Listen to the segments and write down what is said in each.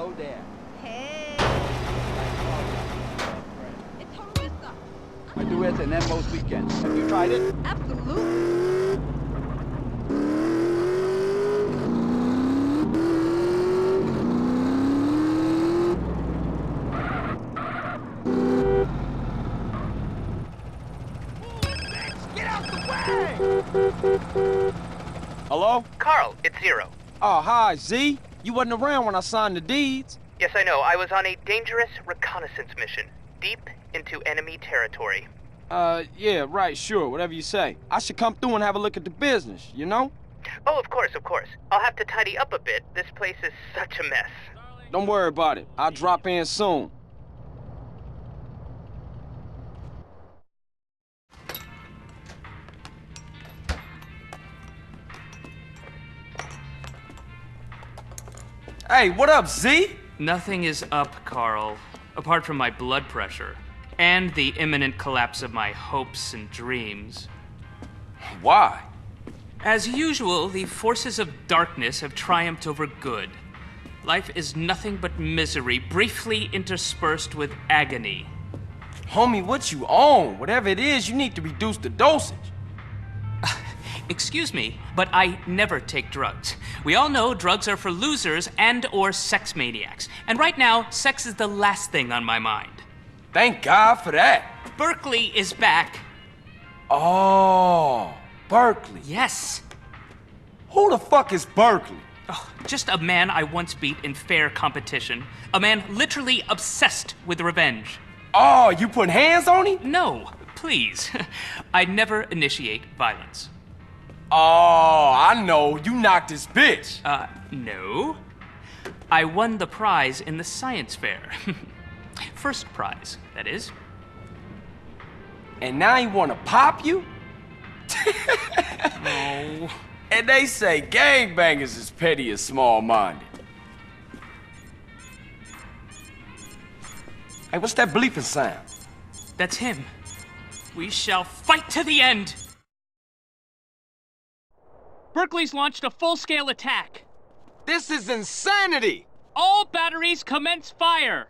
Hello there. Hey. It's Harissa. I do S&M most weekends. Have you tried it? Absolutely. Get out the way! Hello? Carl, it's Zero. Oh, hi, Z. You wasn't around when I signed the deeds. Yes, I know. I was on a dangerous reconnaissance mission, deep into enemy territory. Yeah, right, sure, whatever you say. I should come through and have a look at the business, you know? Oh, of course, of course. I'll have to tidy up a bit. This place is such a mess. Don't worry about it. I'll drop in soon. Hey, what up, Z? Nothing is up, Carl, apart from my blood pressure and the imminent collapse of my hopes and dreams. Why? As usual, the forces of darkness have triumphed over good. Life is nothing but misery, briefly interspersed with agony. Homie, what you on? Whatever it is, you need to reduce the dosage. Excuse me, but I never take drugs. We all know drugs are for losers and/or sex maniacs. And right now, sex is the last thing on my mind. Thank God for that. Berkeley is back. Oh, Berkeley. Yes. Who the fuck is Berkeley? Oh, just a man I once beat in fair competition. A man literally obsessed with revenge. Oh, you putting hands on him? No, please. I never initiate violence. Oh, I know. You knocked this bitch. No. I won the prize in the science fair. First prize, that is. And now he wanna pop you? Oh. And they say gangbangers is petty and small-minded. Hey, what's that bleeping sound? That's him. We shall fight to the end! Berkeley's launched a full-scale attack. This is insanity! All batteries commence fire!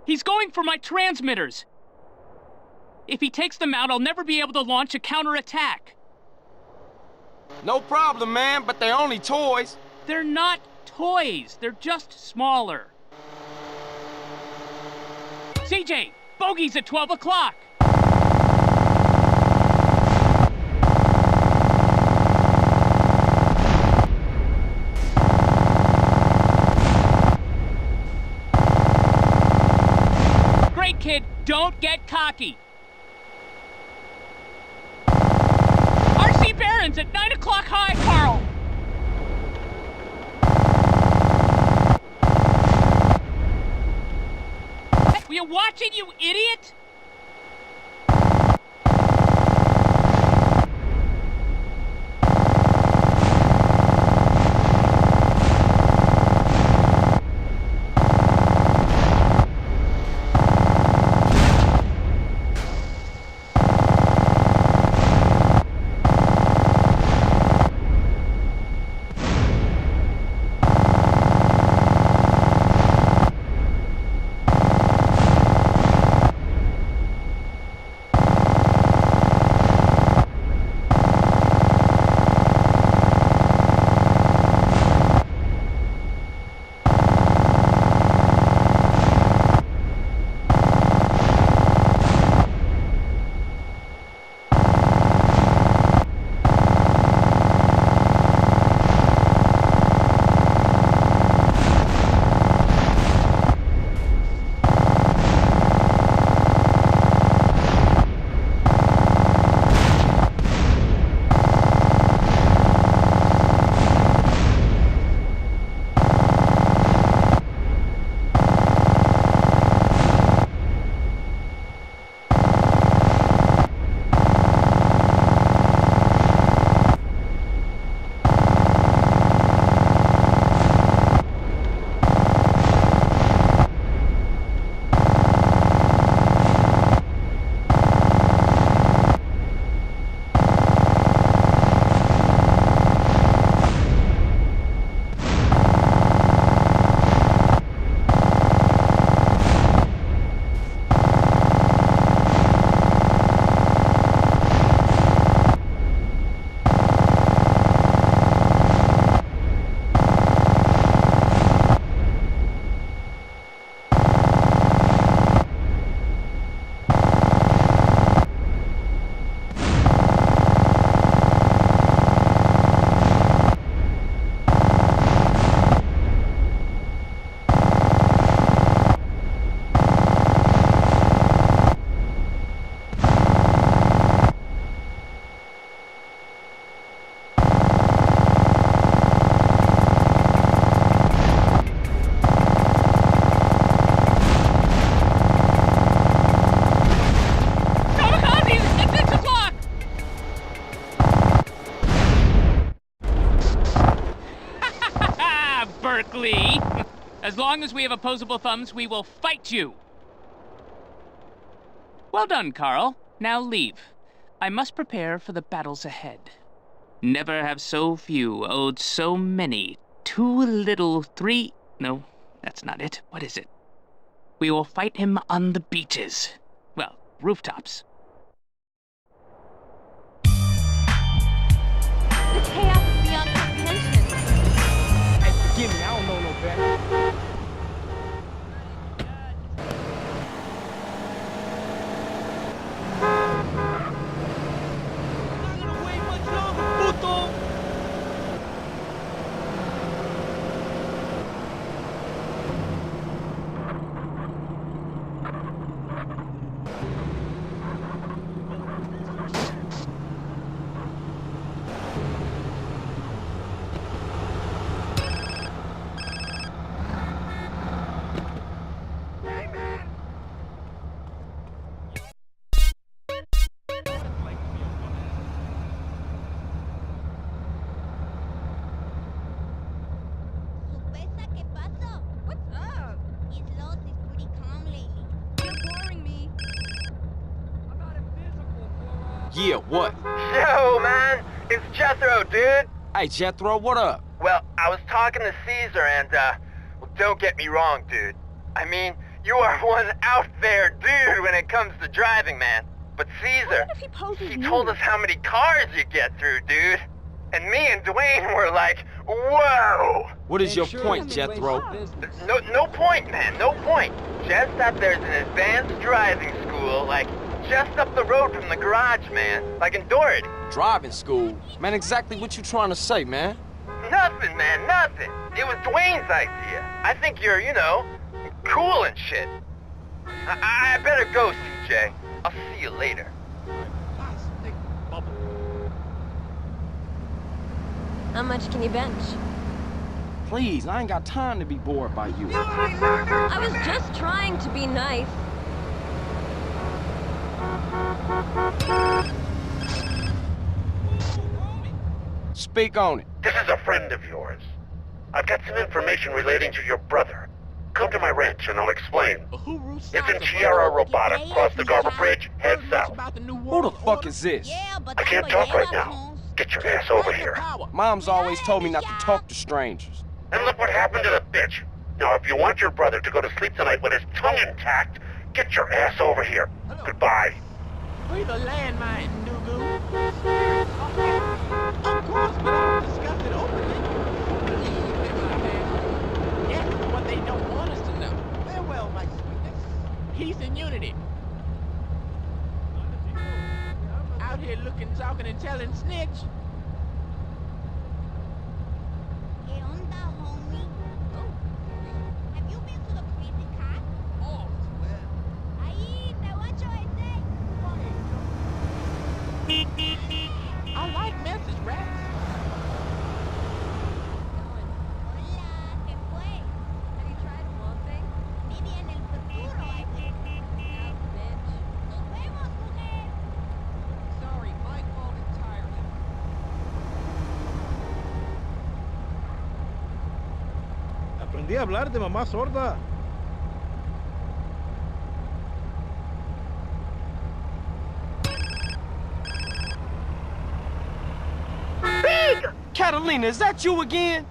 He's going for my transmitters. If he takes them out, I'll never be able to launch a counterattack. No problem, man, but they're only toys. They're not toys. They're just smaller. CJ, bogey's at 12 o'clock. Great, kid. Don't get cocky. RC Barons at 9 o'clock high, Carl. Were you watching, you idiot? As long as we have opposable thumbs, we will fight you! Well done, Carl. Now leave. I must prepare for the battles ahead. Never have so few owed so many. Too little, three... No, that's not it. What is it? We will fight him on the beaches. Well, rooftops. The chaos is beyond comprehension. Hey, forgive me, I don't know no better. What's up? You're boring me. Yeah, what? Yo, man, it's Jethro, dude. Hey, Jethro, what up? Well, I was talking to Caesar and, well, don't get me wrong, dude. I mean, you are one out there dude when it comes to driving, man. But Caesar, What if he poses he told us how many cars you get through, dude. And me and Dwayne were like, whoa! What is your point, Jethro? No point, man, no point. Just that there's an advanced driving school, like, just up the road from the garage, man. Like in Doherty. Driving school? Man, exactly what you trying to say, man? Nothing, man, nothing. It was Dwayne's idea. I think you're, you know, cool and shit. I better go, CJ. I'll see you later. How much can you bench? Please, I ain't got time to be bored by you. I was just trying to be nice. Speak on it. This is a friend of yours. I've got some information relating to your brother. Come to my ranch and I'll explain. It's in Sierra Robata, cross the Garber Bridge, head south. Who the fuck is this? I can't talk right now. Get your ass over here. Mom's always told me not to talk to strangers. And look what happened to the bitch. Now, if you want your brother to go to sleep tonight with his tongue intact, get your ass over here. Goodbye. We're the landmine, Nugu. Of course, but I don't discuss it openly. Yes, what they don't want us to know. Farewell, my sweetness. Peace and unity. Out here looking, talking, and telling snitch. ¿Qué onda, homie? Have you been to the crazy cat? Oh, well. Ahí, te guacho ese. I like message raps. Hola, ¿qué fue? Have you tried waltzing? Maybe en el futuro, I think. Now, bitch. Nos vemos, mujer. Sorry, my fault entirely. Aprendí a hablar de mamá sorda. Catalina, is that you again?